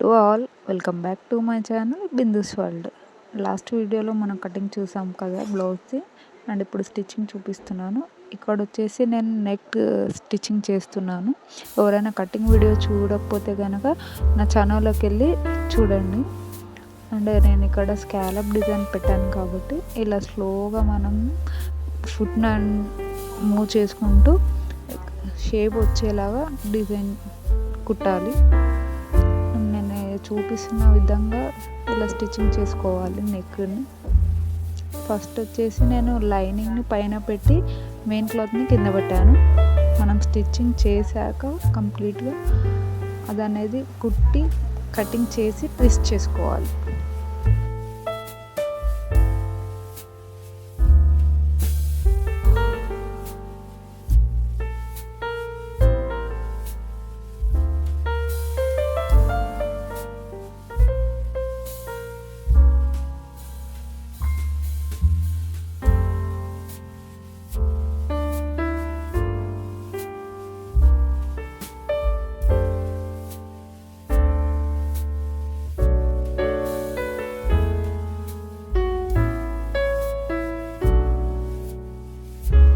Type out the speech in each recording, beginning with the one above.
To all, welcome back to my channel Bindu's world. Last వీడియోలో మనం cutting చూసాం కదా బ్లౌజ్ది, అండ్ ఇప్పుడు స్టిచ్చింగ్ చూపిస్తున్నాను. ఇక్కడ వచ్చేసి నేను నెక్ స్టిచ్చింగ్ చేస్తున్నాను. ఎవరైనా కటింగ్ వీడియో చూడకపోతే కనుక నా ఛానల్లోకి వెళ్ళి చూడండి. అండ్ నేను ఇక్కడ స్కాలప్ డిజైన్ పెట్టాను కాబట్టి ఇలా స్లోగా మనం ఫుట్ని మూవ్ చేసుకుంటూ షేప్ వచ్చేలాగా డిజైన్ కుట్టాలి. నేను చూపిస్తున్న విధంగా ఇలా స్టిచ్చింగ్ చేసుకోవాలి నెక్ని. ఫస్ట్ వచ్చేసి నేను లైనింగ్ని పైన పెట్టి మెయిన్ క్లాత్ని కింద పెట్టాను. మనం స్టిచ్చింగ్ చేశాక కంప్లీట్గా అది అనేది కుట్టి కటింగ్ చేసి ట్విస్ట్ చేసుకోవాలి.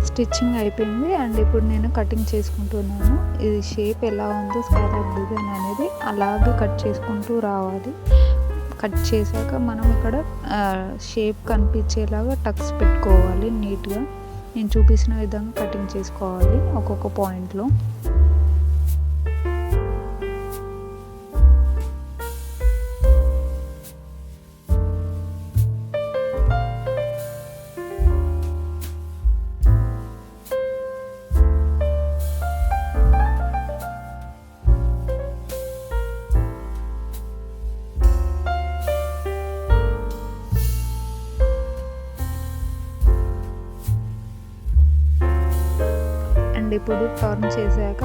స్టిచ్చింగ్ అయిపోయింది అండ్ ఇప్పుడు నేను కటింగ్ చేసుకుంటున్నాను. ఇది షేప్ ఎలా ఉందో స్కాలప్ డిజైన్ అనేది అలాగే కట్ చేసుకుంటూ రావాలి. కట్ చేశాక మనం ఇక్కడ షేప్ కనిపించేలాగా టక్స్ పెట్టుకోవాలి నీట్గా. నేను చూపించిన విధంగా కటింగ్ చేసుకోవాలి ఒక్కొక్క పాయింట్లో. ఇప్పుడు టర్న్ చేశాక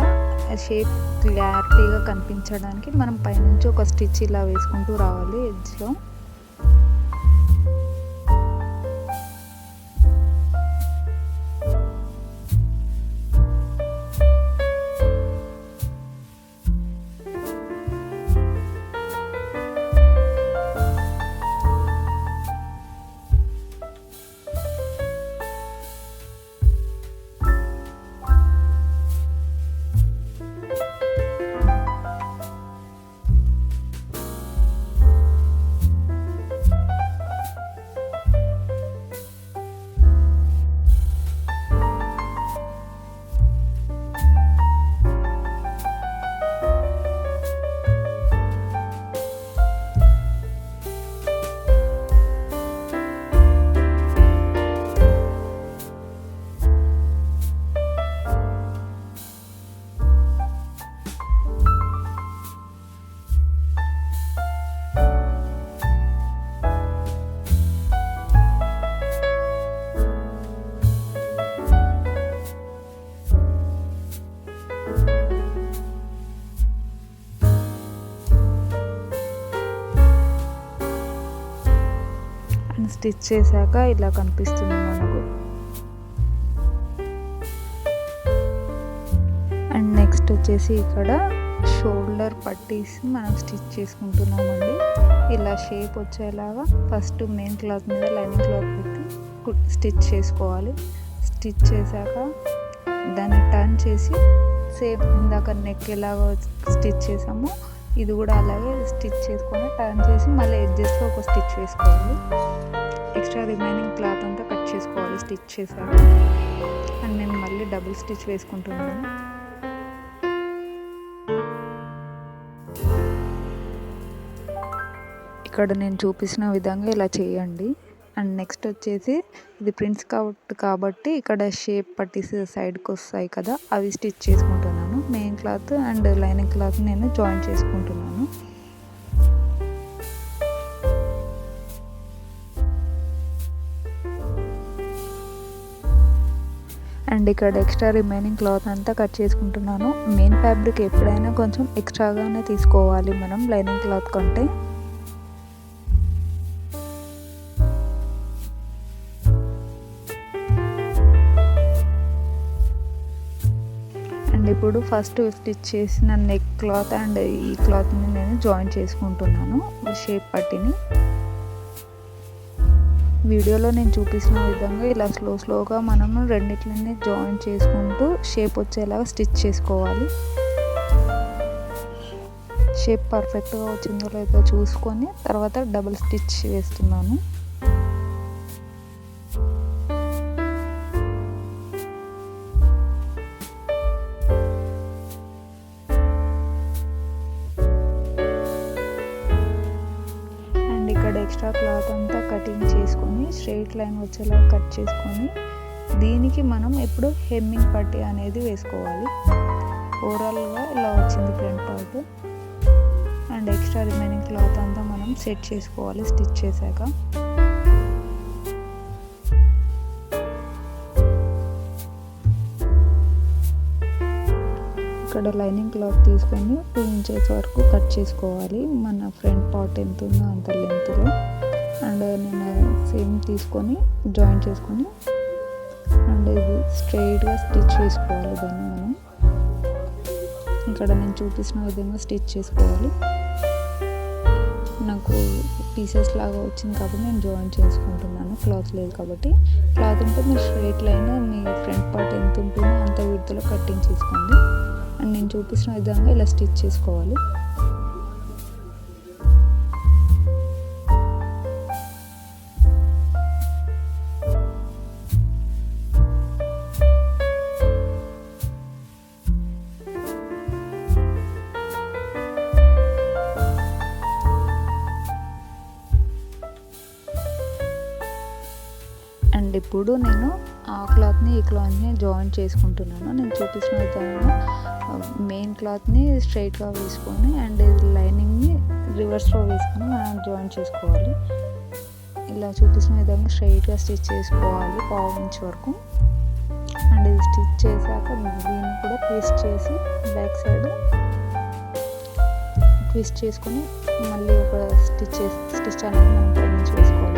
షేప్ క్లారిటీగా కనిపించడానికి మనం పైనుంచి ఒక స్టిచ్ ఇలా వేసుకుంటూ రావాలి ఎడ్జ్లో. స్టిచ్ చేశాక ఇలా కనిపిస్తుంది మనకు. అండ్ నెక్స్ట్ వచ్చేసి ఇక్కడ షోల్డర్ పట్టీస్ మనం స్టిచ్ చేసుకుంటున్నామండి. ఇలా షేప్ వచ్చేలాగా ఫస్ట్ మెయిన్ క్లాత్ మీద లైనింగ్ క్లాత్ పెట్టి స్టిచ్ చేసుకోవాలి. స్టిచ్ చేశాక దాన్ని టర్న్ చేసి సేమ్ ఇందాక నెక్ ఎలాగో స్టిచ్ చేసామో ఇది కూడా అలాగే స్టిచ్ చేసుకొని టర్న్ చేసి మళ్ళీ ఎడ్జెస్లో ఒక స్టిచ్ వేసుకోవాలి. ఎక్స్ట్రా రిమైనింగ్ క్లాత్ అంతా కట్ చేసుకోవాలి స్టిచ్ చేశాక. అండ్ నేను మళ్ళీ డబుల్ స్టిచ్ వేసుకుంటున్నాను. ఇక్కడ నేను చూపించిన విధంగా ఇలా చేయండి. అండ్ నెక్స్ట్ వచ్చేసి ఇది ప్రిన్స్ కట్ కాబట్టి ఇక్కడ షేప్ పట్టీస్ సైడ్కి వస్తాయి కదా, అవి స్టిచ్ చేసుకుంటున్నాను. Main cloth and lining cloth నేను జాయిన్ చేసుకుంటున్నాను. అండ్ ఇక్కడ ఎక్స్ట్రా రిమైనింగ్ క్లాత్ అంతా కట్ చేసుకుంటున్నాను. మెయిన్ ఫ్యాబ్రిక్ ఎప్పుడైనా కొంచెం ఎక్స్ట్రాగానే తీసుకోవాలి మనం లైనింగ్ క్లాత్ కంటే. అండ్ అండ్ ఇప్పుడు ఫస్ట్ స్టిచ్ చేసిన నెక్ క్లాత్ అండ్ ఈ క్లాత్ని నేను జాయిన్ చేసుకుంటున్నాను షేప్ పట్టిని. వీడియోలో నేను చూపిస్తున్న విధంగా ఇలా స్లోగా మనము రెండిట్లని జాయిన్ చేసుకుంటూ షేప్ వచ్చేలాగా స్టిచ్ చేసుకోవాలి. షేప్ పర్ఫెక్ట్గా వచ్చిందో లేదో చూసుకొని తర్వాత డబుల్ స్టిచ్ వేస్తున్నాను. ఇక్కడ ఎక్స్ట్రా క్లాత్ అంతా కటింగ్ చేసుకొని స్ట్రైట్ లైన్ వచ్చేలా కట్ చేసుకొని దీనికి మనం ఇప్పుడు హెమ్మింగ్ పట్టీ అనేది వేసుకోవాలి. ఓవరాల్గా ఇలా వచ్చింది front part. And extra remaining cloth అంతా మనం సెట్ చేసుకోవాలి స్టిచ్ చేశాక. ఇక్కడ లైనింగ్ క్లాత్ తీసుకొని 2 ఇంచెస్ వరకు కట్ చేసుకోవాలి. మన ఫ్రంట్ పార్ట్ ఎంత ఉందో అంత లెంత్లో. అండ్ నేను సేమ్ తీసుకొని జాయిన్ చేసుకొని అండ్ ఇది స్ట్రైట్గా స్టిచ్ చేసుకోవాలి. దాన్ని మనం ఇక్కడ నేను చూపిస్తున్న విధంగా స్టిచ్ చేసుకోవాలి. నాకు పీసెస్ లాగా వచ్చింది కాబట్టి నేను జాయిన్ చేసుకుంటున్నాను, క్లాత్ లేదు కాబట్టి. క్లాత్ ఉంటే మీరు స్ట్రైట్ లైన్ మీ ఫ్రంట్ పార్ట్ ఎంత ఉంటుందో అంత విడ్త్లో కటింగ్ చేసుకోండి. అండ్ నేను చూపిస్తున్న విధంగా ఇలా స్టిచ్ చేసుకోవాలి. అండ్ ఇప్పుడు నేను ఆ క్లాత్ని ఈ క్లాత్ని జాయిన్ చేసుకుంటున్నాను. నేను చూపిస్తున్న విధంగా మెయిన్ క్లాత్ని స్ట్రైట్గా వేసుకొని అండ్ లైనింగ్ని రివర్స్లో వేసుకొని మనం జాయిన్ చేసుకోవాలి. ఇలా చూపిస్తున్న విధంగా స్ట్రైట్గా స్టిచ్ చేసుకోవాలి 1/2 ఇంచ్ వరకు. అండ్ ఇది స్టిచ్ చేశాక దీన్ని కూడా ట్విస్ట్ చేసి బ్యాక్ సైడ్ ట్విస్ట్ చేసుకొని మళ్ళీ ఒక స్టిచ్ అనేది మనం పైనుంచి వేసుకోవాలి.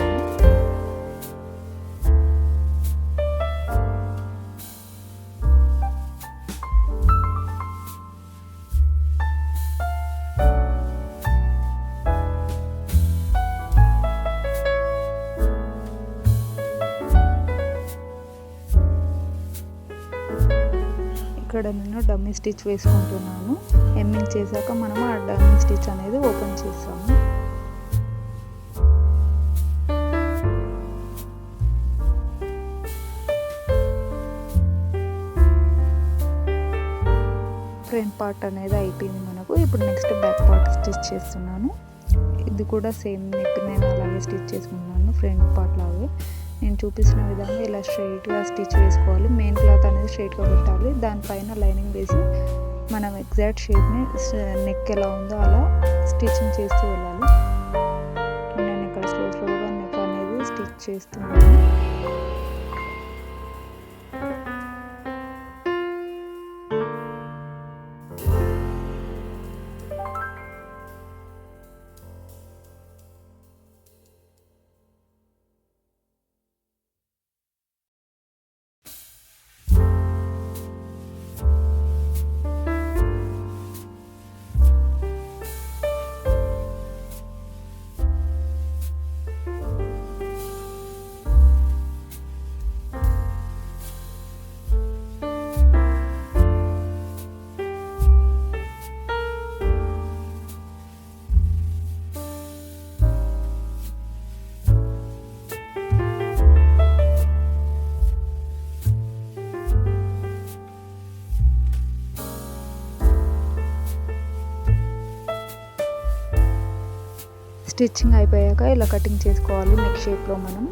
ఇక్కడ నేను డమ్మీ స్టిచ్ వేసుకుంటున్నాను. హెమ్మింగ్ చేశాక మనము ఆ డమ్మీ స్టిచ్ అనేది ఓపెన్ చేస్తాము. ఫ్రంట్ పార్ట్ అనేది అయిపోయింది మనకు. ఇప్పుడు నెక్స్ట్ బ్యాక్ పార్ట్ స్టిచ్ చేస్తున్నాను. ఇది కూడా సేమ్ నెక్ నేను అలాగే స్టిచ్ చేసుకున్నాను ఫ్రంట్ పార్ట్ లాగే. నేను చూపిస్తున్న విధంగా ఇలా స్ట్రైట్గా స్టిచ్ వేసుకోవాలి. మెయిన్ క్లాత్ అనేది స్ట్రైట్గా పెట్టాలి. దానిపైన లైనింగ్ వేసి మనం ఎగ్జాక్ట్ షేప్ని నెక్ ఎలా ఉందో అలా స్టిచ్చింగ్ చేస్తూ వెళ్ళాలి. నేను ఇక్కడ స్లోగా నెక్ అనేది స్టిచ్ చేస్తున్నాను. స్టిచ్చింగ్ అయిపోయాక ఇలా కటింగ్ చేసుకోవాలి. నెక్ షేప్లో మనం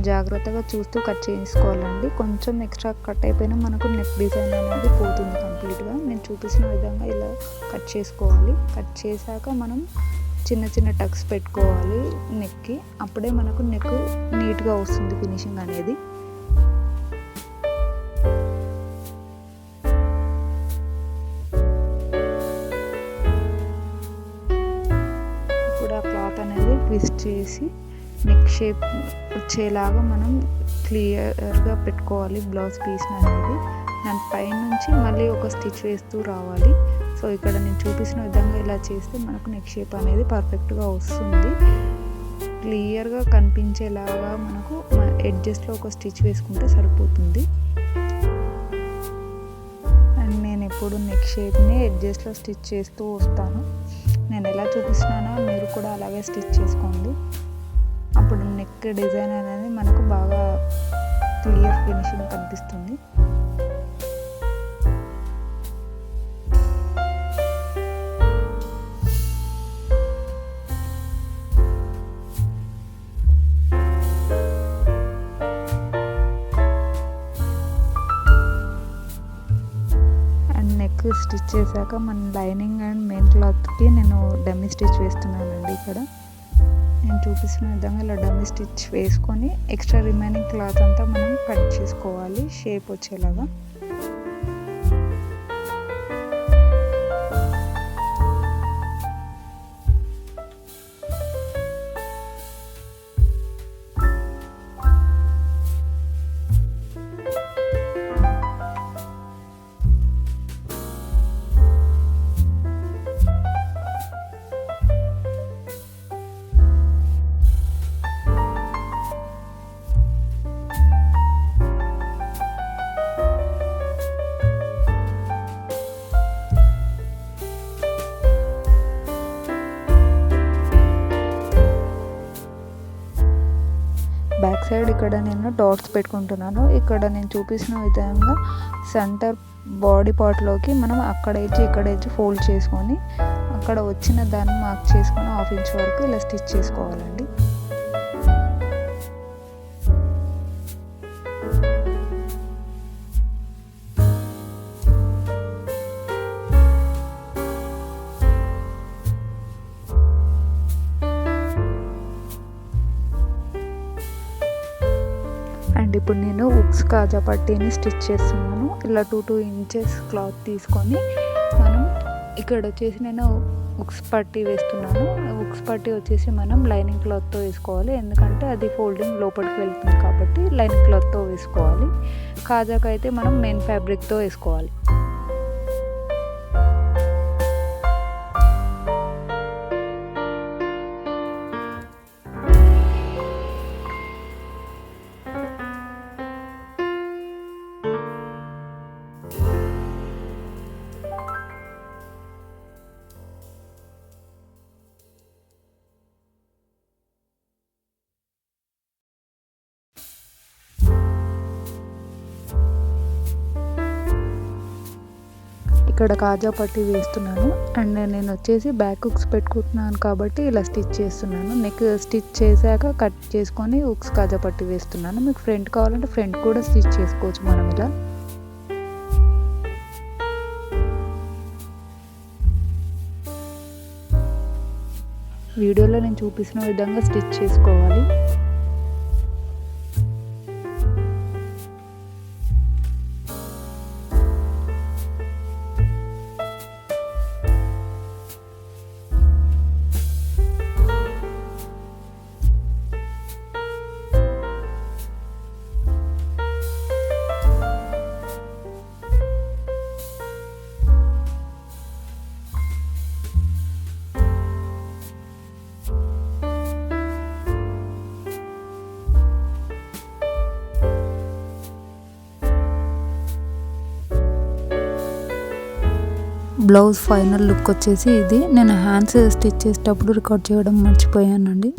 జాగ్రత్తగా చూస్తూ కట్ చేసుకోవాలండి. కొంచెం ఎక్స్ట్రా కట్ అయిపోయినా మనకు నెక్ డిజైన్ అనేది పోతుంది కంప్లీట్గా. నేను చూపిస్తున్న విధంగా ఇలా కట్ చేసుకోవాలి. కట్ చేశాక మనం చిన్న టక్స్ పెట్టుకోవాలి నెక్కి. అప్పుడే మనకు నెక్ నీట్గా వస్తుంది ఫినిషింగ్ అనేది. ట్విస్ట్ చేసి నెక్ షేప్ వచ్చేలాగా మనం క్లియర్గా పెట్టుకోవాలి బ్లౌజ్ పీస్ అనేది. అండ్ పైనుంచి మళ్ళీ ఒక స్టిచ్ వేస్తూ రావాలి. సో ఇక్కడ నేను చూపించిన విధంగా ఇలా చేస్తే మనకు నెక్ షేప్ అనేది పర్ఫెక్ట్గా వస్తుంది. క్లియర్గా కనిపించేలాగా మనకు ఎడ్జెస్లో ఒక స్టిచ్ వేసుకుంటే సరిపోతుంది. అండ్ నేను ఎప్పుడు నెక్ షేప్ని ఎడ్జెస్లో స్టిచ్ చేస్తూ వస్తాను. నేను ఎలా చూపిస్తున్నానో మీరు కూడా అలాగే స్టిచ్ చేసుకోండి. అప్పుడు నెక్ డిజైన్ అనేది మనకు బాగా క్లియర్ ఫినిషింగ్ కనిపిస్తుంది. నెక్ స్టిచ్ చేశాక మన లైనింగ్ అండ్ మెయిన్ క్లాత్కి నేను డమ్మీ స్టిచ్ వేస్తున్నానండి. ఇక్కడ నేను చూపిస్తున్న విధంగా ఇలా డమ్మీ స్టిచ్ వేసుకొని ఎక్స్ట్రా రిమైనింగ్ క్లాత్ అంతా మనం కట్ చేసుకోవాలి షేప్ వచ్చేలాగా. బ్యాక్ సైడ్ ఇక్కడ నేను డాట్స్ పెట్టుకుంటున్నాను. ఇక్కడ నేను చూపించిన విధంగా సెంటర్ బాడీ పార్ట్లోకి మనం అక్కడ ఎడ్జ్ ఇక్కడ ఎడ్జ్ ఫోల్డ్ చేసుకొని అక్కడ వచ్చిన దాన్ని మార్క్ చేసుకొని 1/2 ఇంచ్ వరకు ఇలా స్టిచ్ చేసుకోవాలండి. అండ్ ఇప్పుడు నేను ఉక్స్ కాజా పట్టీని స్టిచ్ చేస్తున్నాను. ఇలా 2 ఇంచెస్ క్లాత్ తీసుకొని మనం ఇక్కడ వచ్చేసి నేను ఉక్స్ పట్టీ వేస్తున్నాను. ఉక్స్ పట్టీ వచ్చేసి మనం లైనింగ్ క్లాత్తో వేసుకోవాలి, ఎందుకంటే అది ఫోల్డింగ్ లోపలికి వెళ్తుంది కాబట్టి లైనింగ్ క్లాత్తో వేసుకోవాలి. కాజాకి అయితే మనం మెయిన్ ఫ్యాబ్రిక్తో వేసుకోవాలి. ఇక్కడ కాజా పట్టీ వేస్తున్నాను. అండ్ నేను వచ్చేసి బ్యాక్ హుక్స్ పెట్టుకుంటున్నాను కాబట్టి ఇలా స్టిచ్ చేస్తున్నాను. నెక్ స్టిచ్ చేశాక కట్ చేసుకొని హుక్స్ కాజా పట్టీ వేస్తున్నాను. మీకు ఫ్రంట్ కావాలంటే ఫ్రంట్ కూడా స్టిచ్ చేసుకోవచ్చు మనం ఇలా. వీడియోలో నేను చూపిస్తున్న విధంగా స్టిచ్ చేసుకోవాలి. బ్లౌజ్ ఫైనల్ లుక్ వచ్చేసి ఇది. నేను హ్యాండ్స్ స్టిచ్ చేసేటప్పుడు రికార్డ్ చేయడం మర్చిపోయానండి.